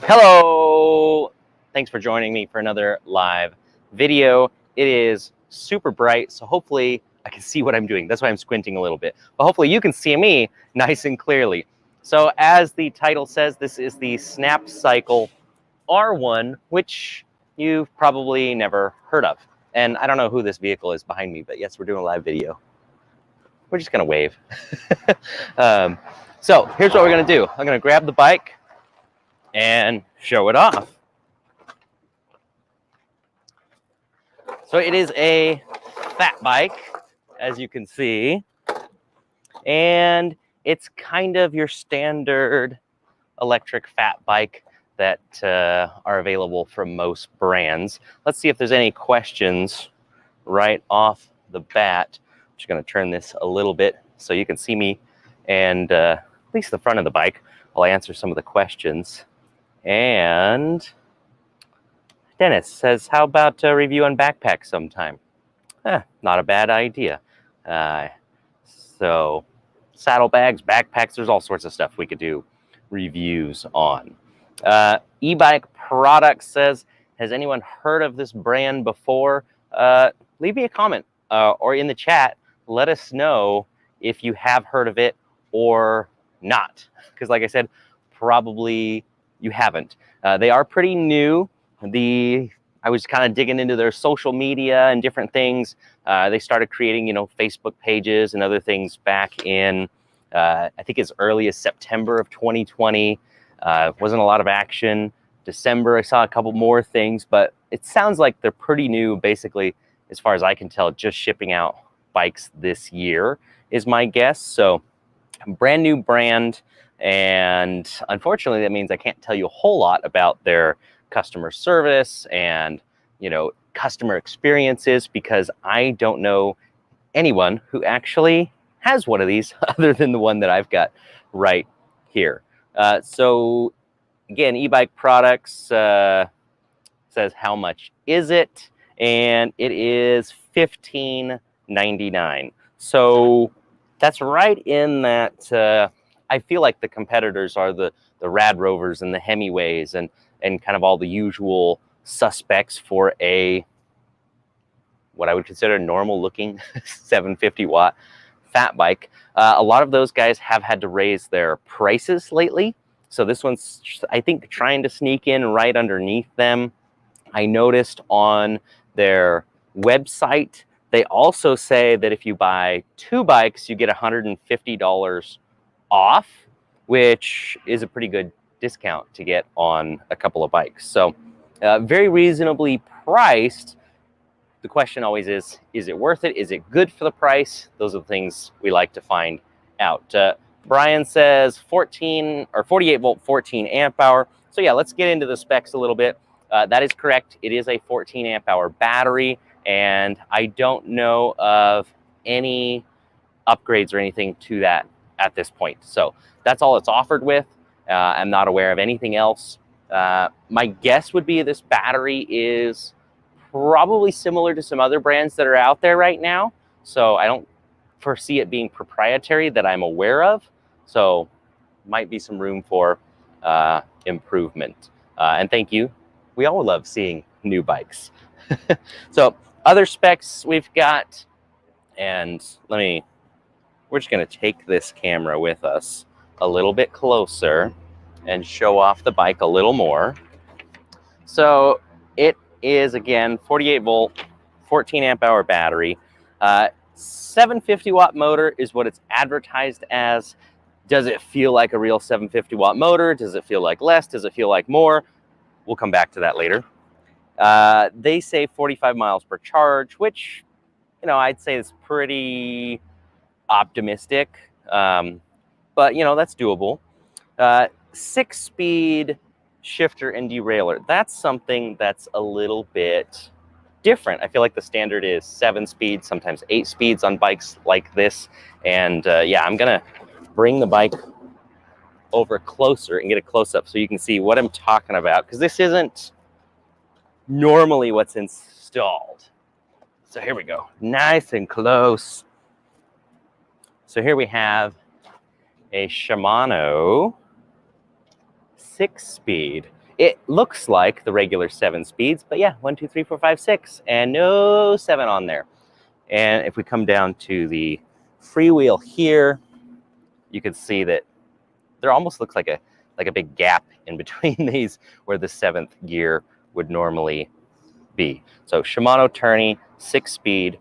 Hello! Thanks for joining me for another live video. It is super bright, so hopefully I can see what I'm doing. That's why I'm squinting a little bit. But hopefully you can see me nice and clearly. So as the title says, this is the Snapcycle R1, which you've probably never heard of. And I don't know who this vehicle is behind me, but yes, we're doing a live video. We're just gonna wave. So here's what we're gonna do. I'm gonna grab the bike and show it off. So it is a fat bike, as you can see, and it's kind of your standard electric fat bike that are available from most brands. Let's see if there's any questions right off the bat. I'm just going to turn this a little bit so you can see me and at least the front of the bike. I'll answer some of the questions. And Dennis says, how about a review on backpacks sometime? Not a bad idea. So saddlebags, backpacks, there's all sorts of stuff we could do reviews on. Ebike Products says, has anyone heard of this brand before? Leave me a comment or in the chat. Let us know if you have heard of it or not. Because like I said, probably you haven't. They are pretty new. I was kind of digging into their social media and different things. They started creating, Facebook pages and other things back in, I think as early as September of 2020. Wasn't a lot of action. December, I saw a couple more things, but it sounds like they're pretty new, basically, as far as I can tell, just shipping out bikes this year is my guess. So brand new brand. And unfortunately, that means I can't tell you a whole lot about their customer service and customer experiences, because I don't know anyone who actually has one of these other than the one that I've got right here. So again, Ebike Products says how much is it, and it is $15.99. So that's right in that. I feel like the competitors are the Rad Rovers and the Hemiways and kind of all the usual suspects for what I would consider a normal looking 750 watt fat bike. A lot of those guys have had to raise their prices lately. So this one's, I think, trying to sneak in right underneath them. I noticed on their website, they also say that if you buy 2 bikes, you get $150 off, which is a pretty good discount to get on a couple of bikes. So very reasonably priced. The question always is it worth it? Is it good for the price? Those are the things we like to find out. Brian says 14 or 48 volt, 14 amp hour. So yeah, let's get into the specs a little bit. That is correct. It is a 14 amp hour battery, and I don't know of any upgrades or anything to that at this point. So that's all it's offered with. I'm not aware of anything else. My guess would be this battery is probably similar to some other brands that are out there right now. So I don't foresee it being proprietary that I'm aware of. So might be some room for improvement. And thank you. We all love seeing new bikes. So other specs we've got, and we're just gonna take this camera with us a little bit closer and show off the bike a little more. So it is, again, 48 volt, 14 amp hour battery. 750 watt motor is what it's advertised as. Does it feel like a real 750 watt motor? Does it feel like less? Does it feel like more? We'll come back to that later. They say 45 miles per charge, which, I'd say is pretty optimistic. But, that's doable. 6-speed shifter and derailleur. That's something that's a little bit different. I feel like the standard is 7 speeds, sometimes 8 speeds on bikes like this. And yeah, I'm gonna bring the bike over closer and get a close-up so you can see what I'm talking about, because this isn't normally what's installed. So here we go, nice and close. So here we have a Shimano 6-speed. It looks like the regular 7 speeds, but yeah, 1, 2, 3, 4, 5, 6, and no 7 on there. And if we come down to the freewheel here, you can see that there almost looks like a big gap in between these where the 7th gear would normally be. So Shimano Tourney, 6-speed.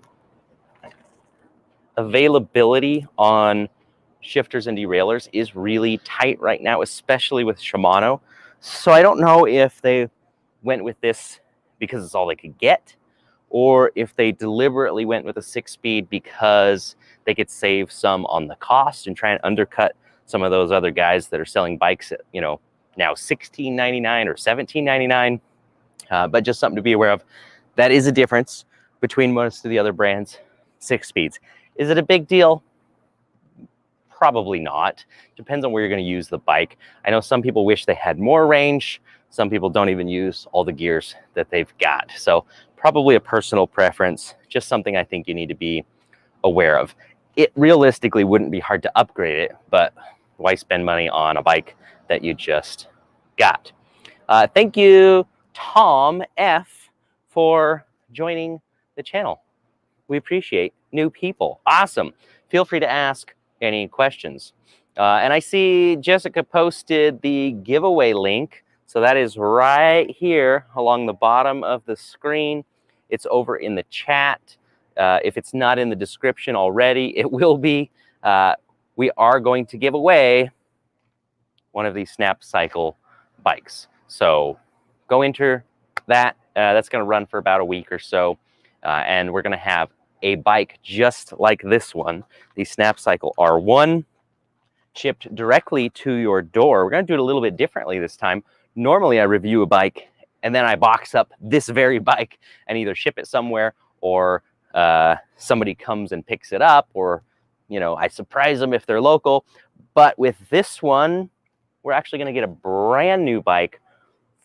Availability on shifters and derailleurs is really tight right now, especially with Shimano. So I don't know if they went with this because it's all they could get, or if they deliberately went with a 6-speed because they could save some on the cost and try and undercut some of those other guys that are selling bikes at, you know, now $16.99 or $17.99. But just something to be aware of. That is a difference between most of the other brands. 6 speeds. Is it a big deal? Probably not. Depends on where you're going to use the bike. I know some people wish they had more range. Some people don't even use all the gears that they've got. So probably a personal preference, just something I think you need to be aware of. It realistically wouldn't be hard to upgrade it, but why spend money on a bike that you just got? Thank you, Tom F, for joining the channel. We appreciate new people. Awesome. Feel free to ask any questions. And I see Jessica posted the giveaway link. So that is right here along the bottom of the screen. It's over in the chat. If it's not in the description already, it will be. We are going to give away one of these Snapcycle bikes. So go enter that. That's going to run for about a week or so. And we're going to have a bike just like this one, the Snapcycle R1, shipped directly to your door. We're going to do it a little bit differently this time. Normally I review a bike and then I box up this very bike and either ship it somewhere, or somebody comes and picks it up, or, you know, I surprise them if they're local. But with this one, we're actually going to get a brand new bike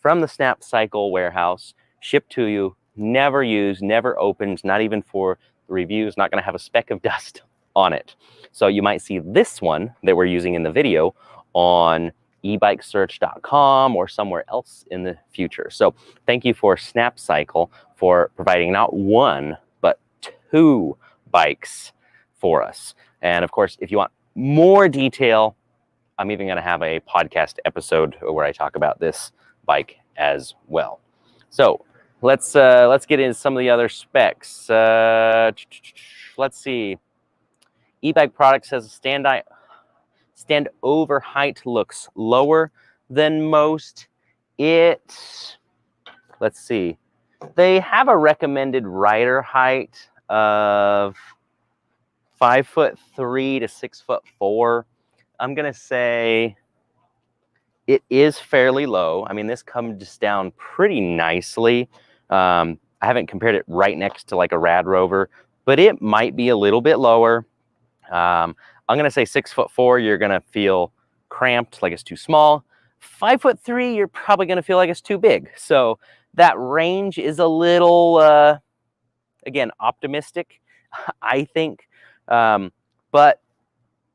from the Snapcycle warehouse, shipped to you, never used, never opened, not even for reviews, not going to have a speck of dust on it. So you might see this one that we're using in the video on ebikesearch.com or somewhere else in the future. So thank you for Snapcycle for providing not one, but 2 bikes for us. And of course, if you want more detail, I'm even going to have a podcast episode where I talk about this bike as well. So let's get into some of the other specs. Let's see. Ebike product says stand over height looks lower than most. Let's see. They have a recommended rider height of 5'3" to 6'4". I'm gonna say it is fairly low. I mean, this comes down pretty nicely. I haven't compared it right next to like a Rad Rover, but it might be a little bit lower. I'm gonna say 6'4", you're gonna feel cramped, like it's too small. 5'3", you're probably gonna feel like it's too big. So that range is a little, again, optimistic, I think. But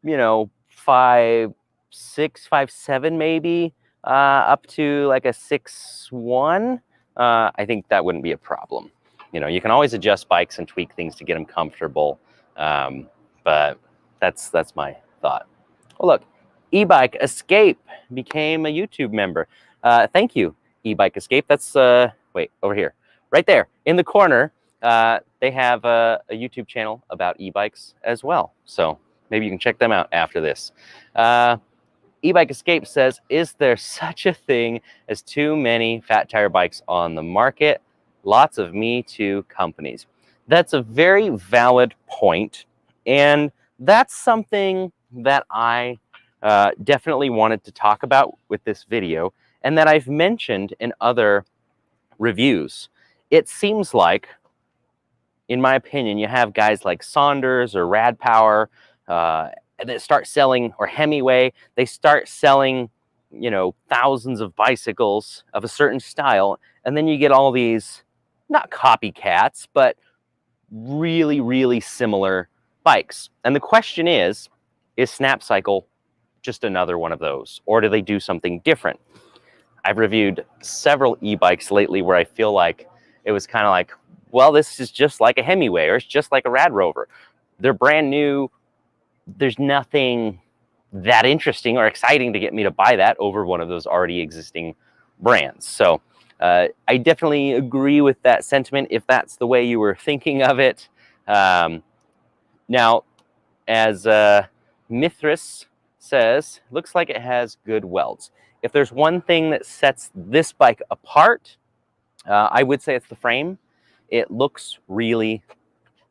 you know, 5'6", 5'7", maybe, up to like a 6'1", I think that wouldn't be a problem. You know, you can always adjust bikes and tweak things to get them comfortable. But that's my thought. Oh, look, Ebike Escape became a YouTube member. Thank you, Ebike Escape. That's, wait, over here, right there in the corner. They have a YouTube channel about e-bikes as well. So maybe you can check them out after this. Ebike Escape says, is there such a thing as too many fat tire bikes on the market? Lots of Me Too companies. That's a very valid point. And that's something that I definitely wanted to talk about with this video, and that I've mentioned in other reviews. It seems like, in my opinion, you have guys like Saunders or Rad Power that start selling, or Hemingway, they start selling, you know, thousands of bicycles of a certain style, and then you get all these, not copycats, but really, really similar bikes. And the question is Snapcycle just another one of those, or do they do something different? I've reviewed several e-bikes lately where I feel like it was kind of like, well, this is just like a Hemingway, or it's just like a Rad Rover. They're brand new. There's nothing that interesting or exciting to get me to buy that over one of those already existing brands. So I definitely agree with that sentiment if that's the way you were thinking of it. Now, as Mithras says, looks like it has good welds. If there's one thing that sets this bike apart, I would say it's the frame. It looks really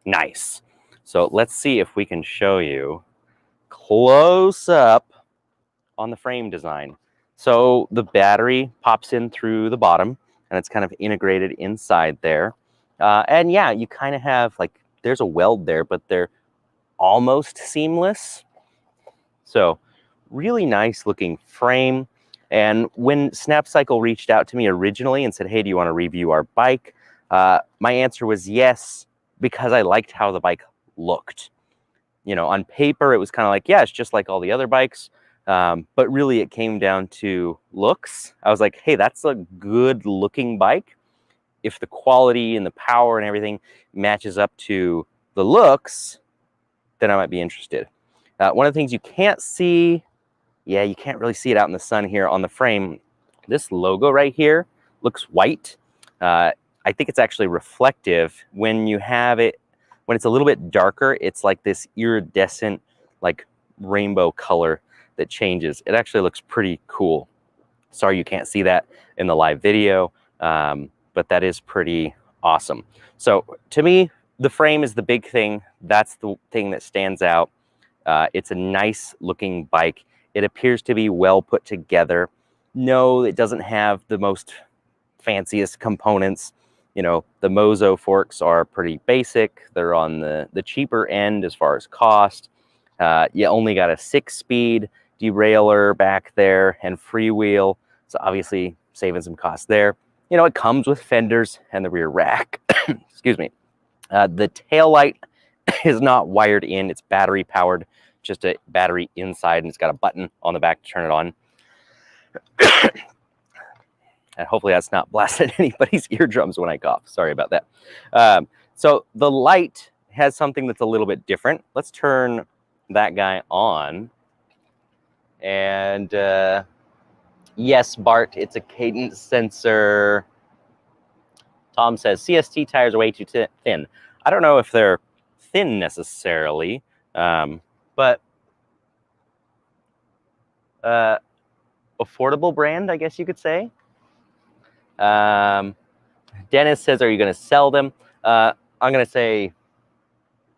nice. So let's see if we can show you close up on the frame design. So the battery pops in through the bottom and it's kind of integrated inside there. And yeah, you kind of have like, there's a weld there, but they're almost seamless. So really nice looking frame. And when Snapcycle reached out to me originally and said, hey, do you want to review our bike? My answer was yes, because I liked how the bike looked. You know, on paper, it was kind of like, yeah, it's just like all the other bikes. But really it came down to looks. I was like, hey, that's a good looking bike. If the quality and the power and everything matches up to the looks, then I might be interested. One of the things you can't see, yeah, you can't really see it out in the sun here on the frame. This logo right here looks white. I think it's actually reflective. When you have it, when it's a little bit darker, it's like this iridescent, like rainbow color that changes. It actually looks pretty cool. Sorry you can't see that in the live video, but that is pretty awesome. So to me, the frame is the big thing. That's the thing that stands out. It's a nice looking bike. It appears to be well put together. No, it doesn't have the most fanciest components. You know, the Mozo forks are pretty basic. They're on the cheaper end as far as cost. You only got a 6-speed derailleur back there and freewheel. So obviously saving some cost there. You know, it comes with fenders and the rear rack. Excuse me. The taillight is not wired in. It's battery powered, just a battery inside, and it's got a button on the back to turn it on. And hopefully that's not blasting anybody's eardrums when I cough. Sorry about that. So the light has something that's a little bit different. Let's turn that guy on. And yes, Bart, it's a cadence sensor. Tom says CST tires are way too thin. I don't know if they're thin necessarily, but affordable brand, I guess you could say. Dennis says, are you going to sell them? I'm going to say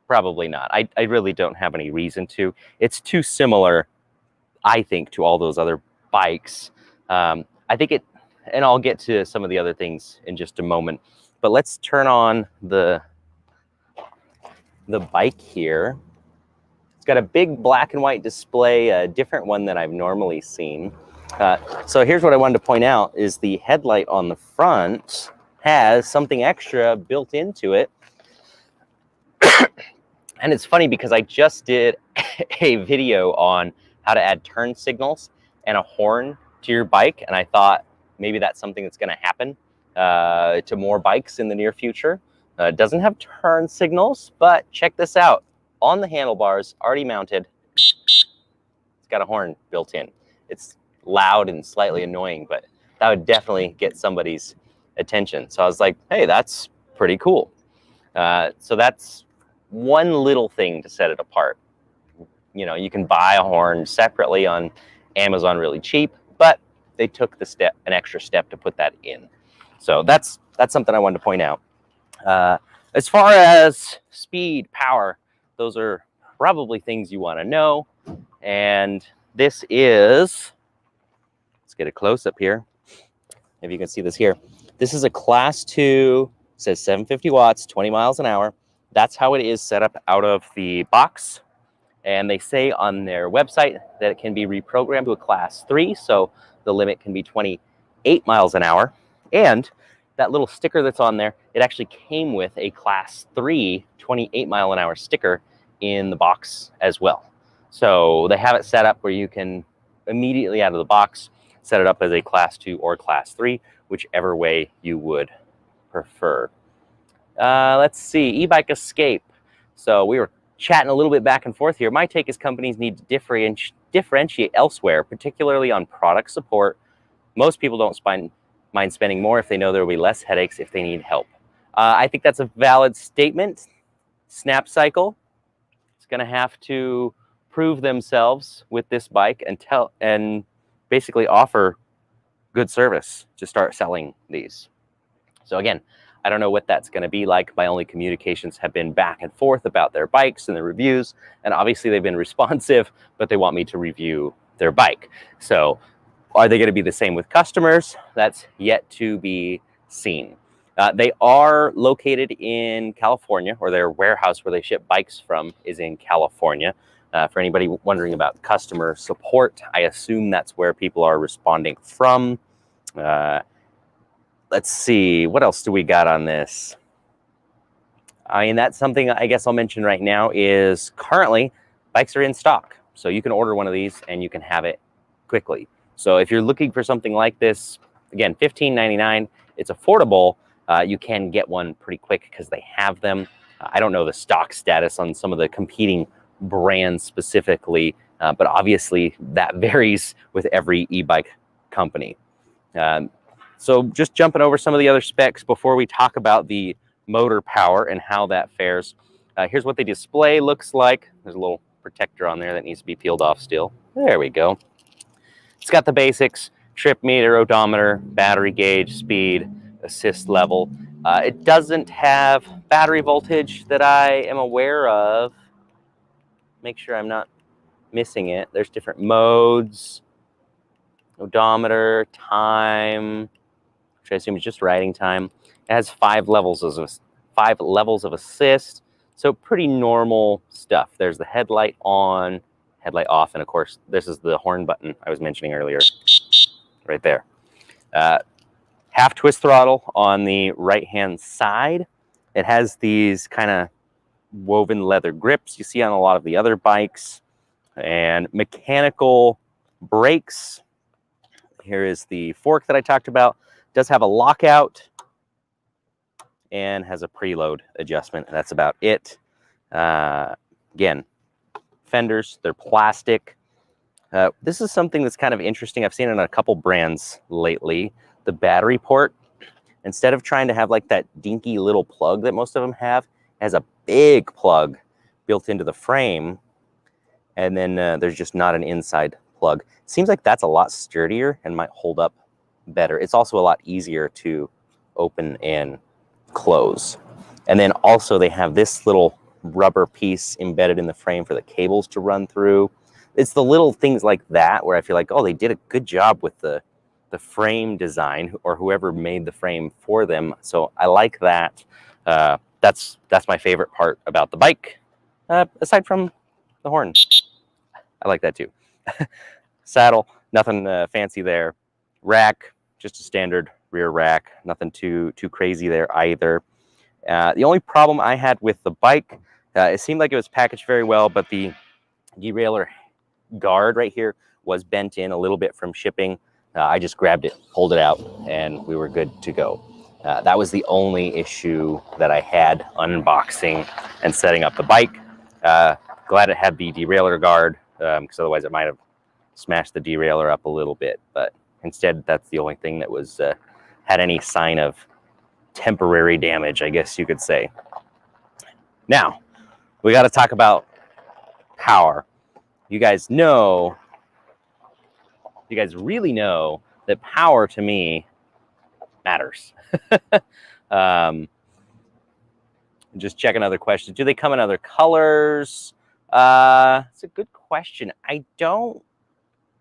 probably not. I really don't have any reason to. It's too similar, I think, to all those other bikes. I think it, and I'll get to some of the other things in just a moment, but let's turn on the bike here. It's got a big black and white display, a different one than I've normally seen. So here's what I wanted to point out is the headlight on the front has something extra built into it. And it's funny because I just did a video on how to add turn signals and a horn to your bike. And I thought maybe that's something that's going to happen to more bikes in the near future. It doesn't have turn signals, but check this out. On the handlebars, already mounted, it's got a horn built in. It's loud and slightly annoying, but that would definitely get somebody's attention. So I was like, hey, that's pretty cool. So that's one little thing to set it apart. You know, you can buy a horn separately on Amazon really cheap, but they took the step, an extra step to put that in. So that's something I wanted to point out. As far as speed, power, those are probably things you want to know. And this is, let's get a close up here. If you can see this here, this is a class 2, says 750 watts, 20 miles an hour. That's how it is set up out of the box. And they say on their website that it can be reprogrammed to a class 3. So the limit can be 28 miles an hour. And that little sticker that's on there, it actually came with a class 3 28 mile an hour sticker in the box as well. So they have it set up where you can immediately out of the box set it up as a class 2 or class 3, whichever way you would prefer. Let's see, Ebike Escape. So we were chatting a little bit back and forth here. My take is companies need to differentiate elsewhere, particularly on product support. Most people don't mind spending more if they know there will be less headaches if they need help. I think that's a valid statement. Snapcycle is going to have to prove themselves with this bike and basically offer good service to start selling these. So again, I don't know what that's going to be like. My only communications have been back and forth about their bikes and the reviews, and obviously they've been responsive, but they want me to review their bike. So are they going to be the same with customers? That's yet to be seen. They are located in California, or their warehouse where they ship bikes from is in California. For anybody wondering about customer support, I assume that's where people are responding from. Let's see, what else do we got on this? I mean, that's something I guess I'll mention right now is currently bikes are in stock. So you can order one of these and you can have it quickly. So if you're looking for something like this, again, $15.99, it's affordable. You can get one pretty quick because they have them. I don't know the stock status on some of the competing brands specifically, but obviously that varies with every e-bike company. So just jumping over some of the other specs before we talk about the motor power and how that fares. Here's what the display looks like. There's a little protector on there that needs to be peeled off still. There we go. It's got the basics: trip meter, odometer, battery gauge, speed, assist level. It doesn't have battery voltage that I am aware of. Make sure I'm not missing it. There's different modes, odometer, time, which I assume is just riding time. It has 5 levels of assist, so pretty normal stuff. There's the headlight on, headlight off, and of course, this is the horn button I was mentioning earlier, right there. Half twist throttle on the right-hand side. It has these kind of woven leather grips you see on a lot of the other bikes, and mechanical brakes. Here is the fork that I talked about. It does have a lockout and has a preload adjustment. That's about it. Again, fenders, they're plastic. This is something that's kind of interesting. I've seen it on a couple brands lately. The battery port, instead of trying to have like that dinky little plug that most of them have, it has a big plug built into the frame, and then there's just not an inside plug. It seems like that's a lot sturdier and might hold up better. It's also a lot easier to open and close. And then also they have this little rubber piece embedded in the frame for the cables to run through. It's the little things like that where I feel like, oh, they did a good job with the frame design, or whoever made the frame for them. So I like that. That's my favorite part about the bike, aside from the horn. I like that too. Saddle, nothing fancy there. Rack, just a standard rear rack. Nothing too crazy there either. The only problem I had with the bike, it seemed like it was packaged very well, but the derailleur guard right here was bent in a little bit from shipping. I just grabbed it, pulled it out, and we were good to go. That was the only issue that I had unboxing and setting up the bike. Glad it had the derailleur guard, because otherwise it might have smashed the derailleur up a little bit. But instead, that's the only thing that was had any sign of temporary damage, I guess you could say. Now, we got to talk about power. You guys really know that power to me matters. Just checking other questions. Do they come in other colors? It's a good question. I don't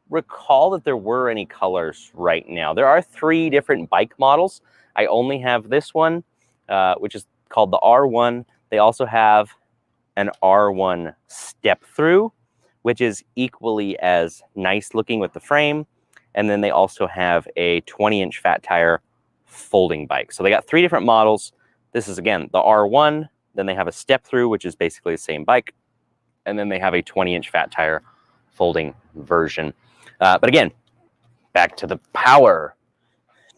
recall that there were any colors right now. There are 3 different bike models. I only have this one, which is called the R1. They also have an R1 step through, which is equally as nice looking with the frame. And then they also have a 20-inch fat tire folding bike. So they got 3 different models. This is, again, the R1. Then they have a step through, which is basically the same bike. And then they have a 20-inch fat tire folding version. But again, back to the power.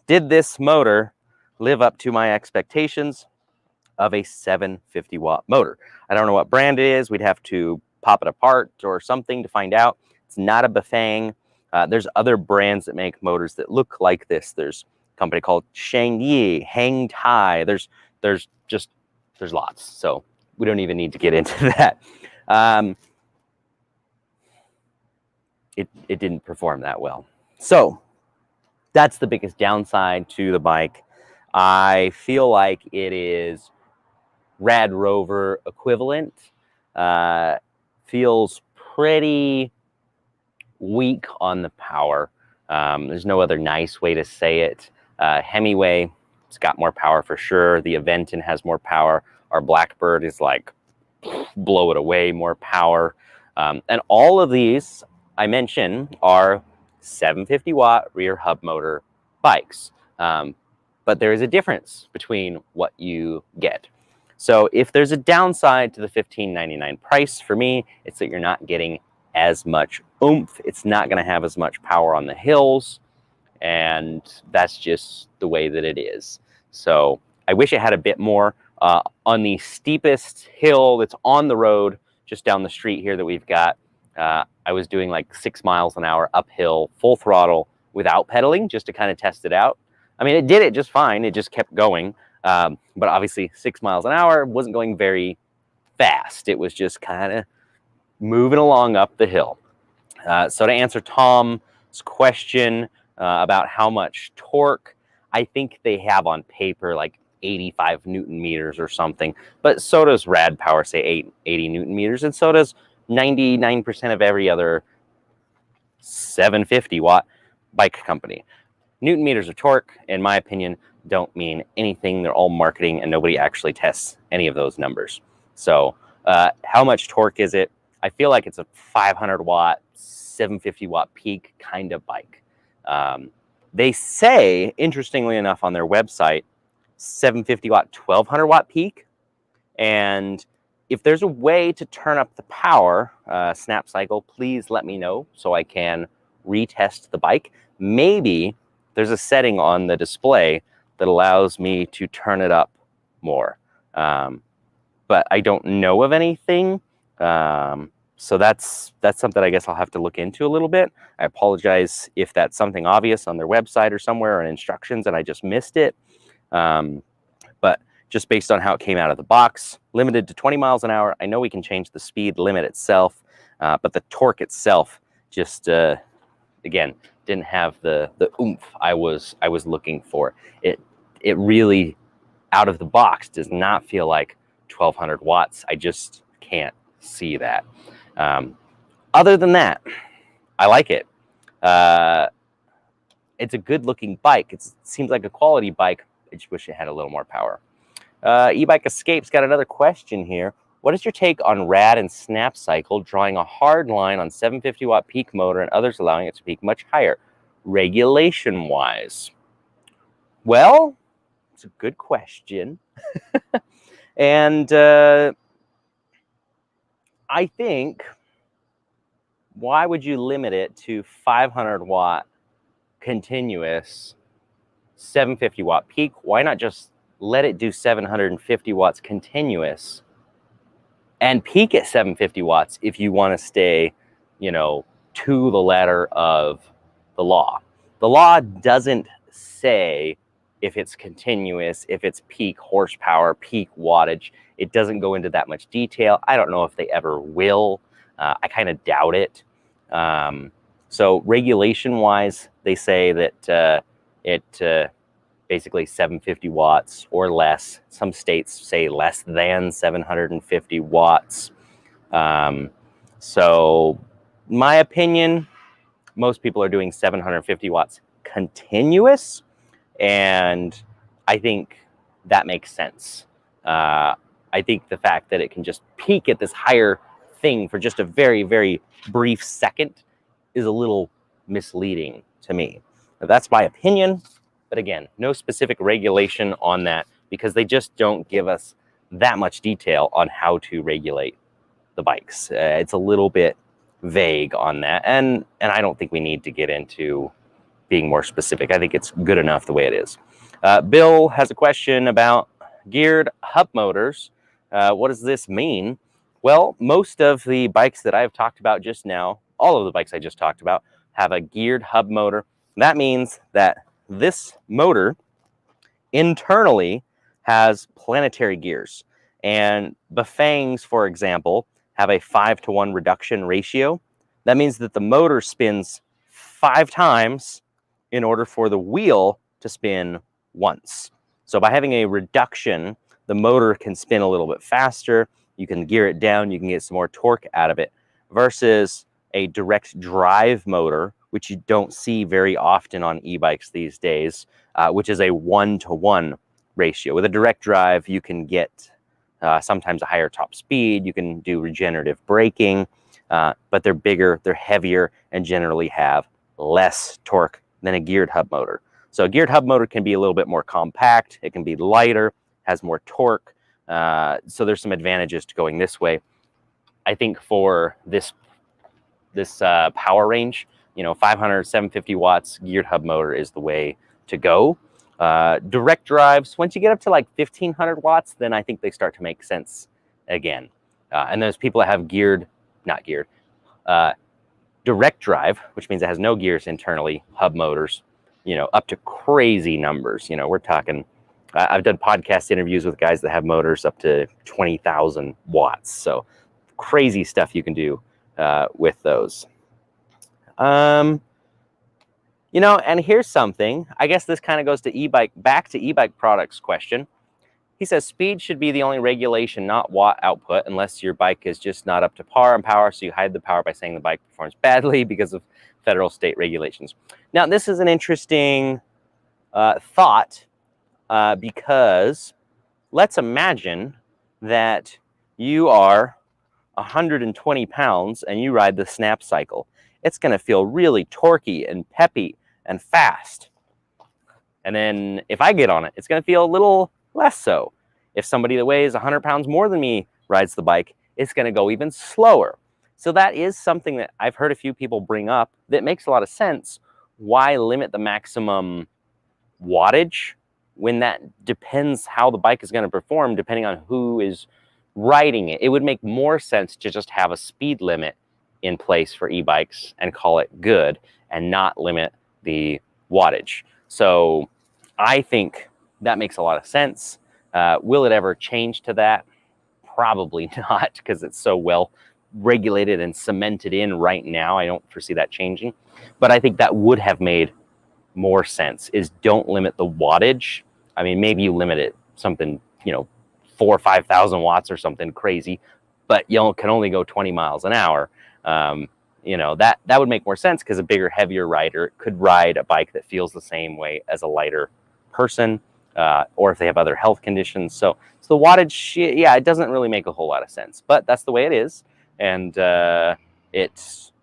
Did this motor live up to my expectations of a 750 watt motor? I don't know what brand it is. We'd have to pop it apart or something to find out. It's not a Bafang. There's other brands that make motors that look like this. There's a company called Shangyi, Hang Tai. There's lots. So we don't even need to get into that. It didn't perform that well. So that's the biggest downside to the bike. I feel like it is Rad Rover equivalent. Feels pretty weak on the power. There's no other nice way to say it. Hemiway, it's got more power for sure. The Aventon has more power. Our Blackbird is like, blow it away, more power. And all of these I mentioned are 750 watt rear hub motor bikes. But there is a difference between what you get. So if there's a downside to the $15.99 price, for me, it's that you're not getting as much oomph. It's not going to have as much power on the hills. And that's just the way that it is. So I wish it had a bit more. On the steepest hill that's on the road, just down the street here that we've got, I was doing like 6 miles an hour uphill, full throttle, without pedaling, just to kind of test it out. I mean, it did it just fine. It just kept going. But obviously 6 miles an hour wasn't going very fast. It was just kind of moving along up the hill. So to answer Tom's question about how much torque, I think they have on paper like 85 Newton meters or something. But so does Rad Power, say 80 Newton meters. And so does 99% of every other 750 watt bike company. Newton meters of torque, in my opinion, don't mean anything. They're all marketing and nobody actually tests any of those numbers. So how much torque is it? I feel like it's a 500 watt, 750 watt peak kind of bike. They say, interestingly enough, on their website, 750 watt, 1200 watt peak. And if there's a way to turn up the power, Snapcycle, please let me know so I can retest the bike. Maybe there's a setting on the display that allows me to turn it up more. But I don't know of anything. So that's something I guess I'll have to look into a little bit. I apologize if that's something obvious on their website or somewhere in instructions and I just missed it. But just based on how it came out of the box, limited to 20 miles an hour. I know we can change the speed limit itself, but the torque itself just, again, didn't have the oomph I was looking for. It really, out of the box, does not feel like 1200 watts. I just can't see that. Other than that, I like it. It's a good looking bike. It seems like a quality bike. I just wish it had a little more power. Ebike Escape's got another question here. What is your take on Rad and Snapcycle drawing a hard line on 750 watt peak motor and others allowing it to peak much higher, regulation wise? Well, it's a good question. And I think, why would you limit it to 500 watt continuous 750 watt peak? Why not just let it do 750 watts continuous and peak at 750 watts if you want to stay, you know, to the letter of the law. The law doesn't say if it's continuous, if it's peak horsepower, peak wattage. It doesn't go into that much detail. I don't know if they ever will. I kind of doubt it. So regulation-wise, they say that it basically 750 watts or less. Some states say less than 750 watts. So my opinion, most people are doing 750 watts continuous, and I think that makes sense. I think the fact that it can just peak at this higher thing for just a very, very brief second is a little misleading to me. Now, that's my opinion. But again, no specific regulation on that because they just don't give us that much detail on how to regulate the bikes. It's a little bit vague on that. And I don't think we need to get into being more specific. I think it's good enough the way it is. Bill has a question about geared hub motors. What does this mean? Well, most of the bikes that I've talked about just now, all of the bikes I just talked about, have a geared hub motor. That means that this motor internally has planetary gears. And Bafangs, for example, have a 5-to-1 reduction ratio. That means that the motor spins 5 times in order for the wheel to spin once. So by having a reduction, the motor can spin a little bit faster. You can gear it down, you can get some more torque out of it, versus a direct drive motor, which you don't see very often on e-bikes these days, which is a 1-to-1 ratio. With a direct drive, you can get sometimes a higher top speed, you can do regenerative braking, but they're bigger, they're heavier, and generally have less torque than a geared hub motor. So a geared hub motor can be a little bit more compact, it can be lighter, has more torque, so there's some advantages to going this way. I think for this power range, you know, 500, 750 watts geared hub motor is the way to go. Direct drives, once you get up to like 1500 watts, then I think they start to make sense again. And those people that have direct drive, which means it has no gears internally, hub motors, you know, up to crazy numbers. You know, we're talking, I've done podcast interviews with guys that have motors up to 20,000 watts. So crazy stuff you can do with those. You know, and here's something, I guess this kind of goes to e-bike, back to e-bike products question. He says speed should be the only regulation, not watt output, unless your bike is just not up to par on power, so you hide the power by saying the bike performs badly because of federal state regulations. Now, this is an interesting thought, because let's imagine that you are 120 pounds and you ride the Snapcycle. It's going to feel really torquey and peppy and fast. And then if I get on it, it's going to feel a little less so. If somebody that weighs 100 pounds more than me rides the bike, it's going to go even slower. So that is something that I've heard a few people bring up that makes a lot of sense. Why limit the maximum wattage when that depends how the bike is going to perform depending on who is riding it? It would make more sense to just have a speed limit in place for e-bikes and call it good and not limit the wattage. So I think that makes a lot of sense. Will it ever change to that? Probably not, because it's so well regulated and cemented in right now. I don't foresee that changing. But I think that would have made more sense, is don't limit the wattage. I mean, maybe you limit it something, you know, 4,000 or 5,000 watts or something crazy, but you can only go 20 miles an hour. You know, that would make more sense, because a bigger, heavier rider could ride a bike that feels the same way as a lighter person, or if they have other health conditions. So the wattage, yeah, it doesn't really make a whole lot of sense, but that's the way it is. And it's,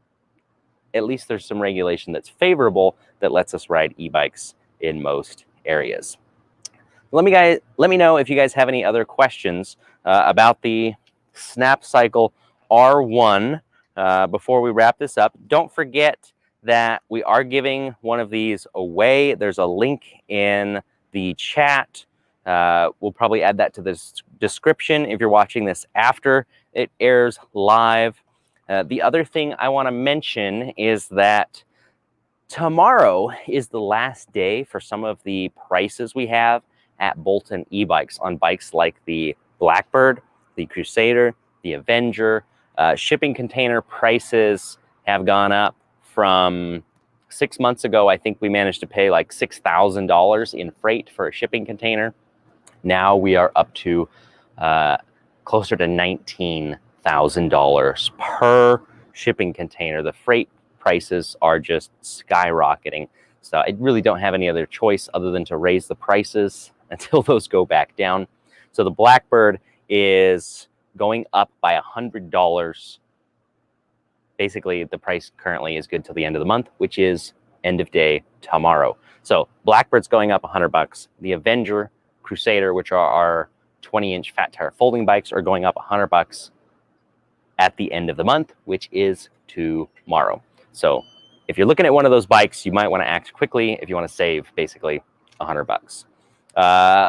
at least there's some regulation that's favorable that lets us ride e-bikes in most areas. Let me know if you guys have any other questions about the Snapcycle R1 before we wrap this up. Don't forget that we are giving one of these away. There's a link in the chat. We'll probably add that to the description if you're watching this after it airs live. The other thing I want to mention is that tomorrow is the last day for some of the prices we have at Bolton e-bikes on bikes like the Blackbird, the Crusader, the Avenger. Shipping container prices have gone up from 6 months ago. I think we managed to pay like $6,000 in freight for a shipping container. Now we are up to closer to $19,000 per shipping container. The freight prices are just skyrocketing. So I really don't have any other choice other than to raise the prices until those go back down. So the Blackbird is going up by $100. Basically, the price currently is good till the end of the month, which is end of day tomorrow. So Blackbird's going up $100. The Avenger, Crusader, which are our 20-inch fat tire folding bikes, are going up $100 at the end of the month, which is tomorrow. So if you're looking at one of those bikes, you might want to act quickly if you want to save basically $100.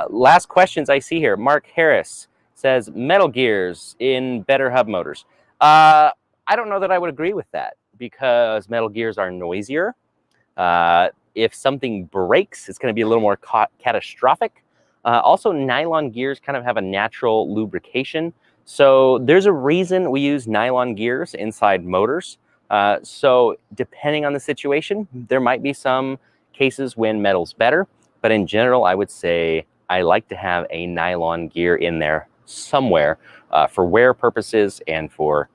Last questions I see here. Mark Harris says metal gears in better hub motors. I don't know that I would agree with that, because metal gears are noisier. If something breaks, it's going to be a little more catastrophic. Also, nylon gears kind of have a natural lubrication. So there's a reason we use nylon gears inside motors. So depending on the situation, there might be some cases when metal's better. But in general, I would say I like to have a nylon gear in there somewhere for wear purposes and for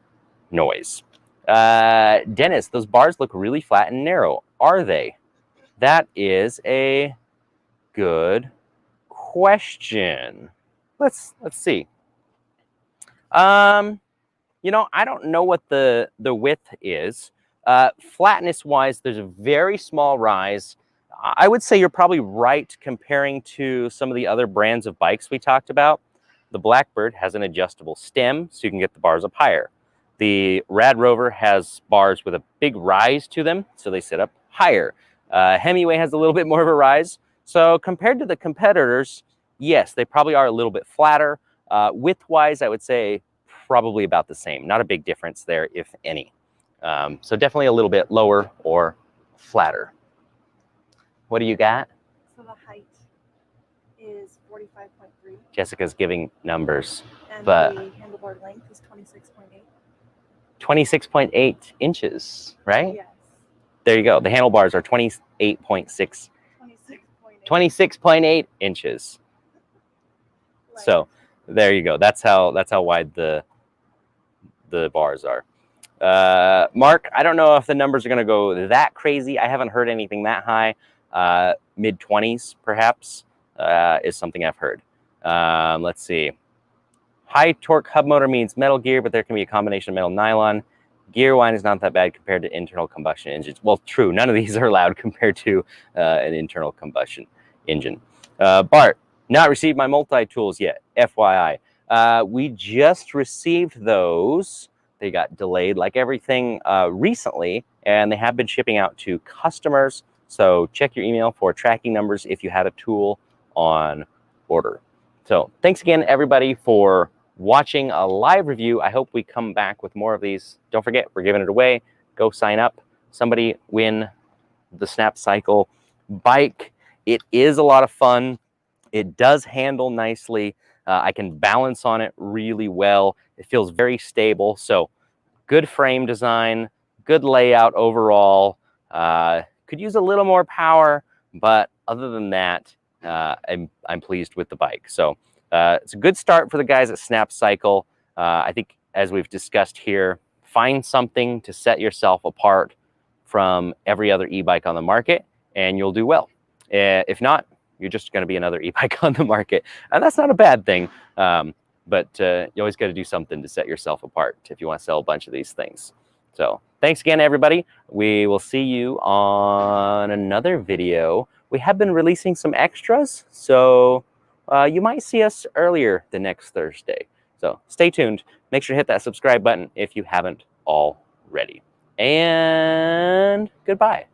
noise. Dennis, those bars look really flat and narrow. Are they? That is a good question. Let's see. You know, I don't know what the width is. Flatness wise, there's a very small rise. I would say you're probably right comparing to some of the other brands of bikes we talked about. The Blackbird has an adjustable stem, so you can get the bars up higher. The Rad Rover has bars with a big rise to them, so they sit up higher. Hemingway has a little bit more of a rise. So compared to the competitors, yes, they probably are a little bit flatter. Width-wise, I would say probably about the same. Not a big difference there, if any. So definitely a little bit lower or flatter. What do you got? So the height is 45.3. Jessica's giving numbers. And but the handlebar length is 26.8. 26.8 inches, right? Yes. There you go. The handlebars are 28.6. 26.8 inches. Right. So there you go. That's how wide the bars are. Mark, I don't know if the numbers are going to go that crazy. I haven't heard anything that high. Mid-20s, perhaps, is something I've heard. Let's see. High torque hub motor means metal gear, but there can be a combination of metal and nylon. Gear whine is not that bad compared to internal combustion engines. Well, true. None of these are loud compared to an internal combustion engine. Bart, not received my multi-tools yet, FYI. We just received those. They got delayed like everything recently, and they have been shipping out to customers. So check your email for tracking numbers if you had a tool on order. So thanks again, everybody, for watching a live review. I hope we come back with more of these. Don't forget, we're giving it away. Go sign up. Somebody win the Snapcycle bike. It is a lot of fun. It does handle nicely. I can balance on it really well. It feels very stable. So good frame design, good layout overall. Could use a little more power, but other than that, I'm pleased with the bike. So it's a good start for the guys at Snapcycle. I think, as we've discussed here, find something to set yourself apart from every other e-bike on the market, and you'll do well. If not, you're just going to be another e-bike on the market, and that's not a bad thing. But you always got to do something to set yourself apart if you want to sell a bunch of these things. So thanks again, everybody. We will see you on another video. We have been releasing some extras, so you might see us earlier the next Thursday. So stay tuned. Make sure to hit that subscribe button if you haven't already. And goodbye.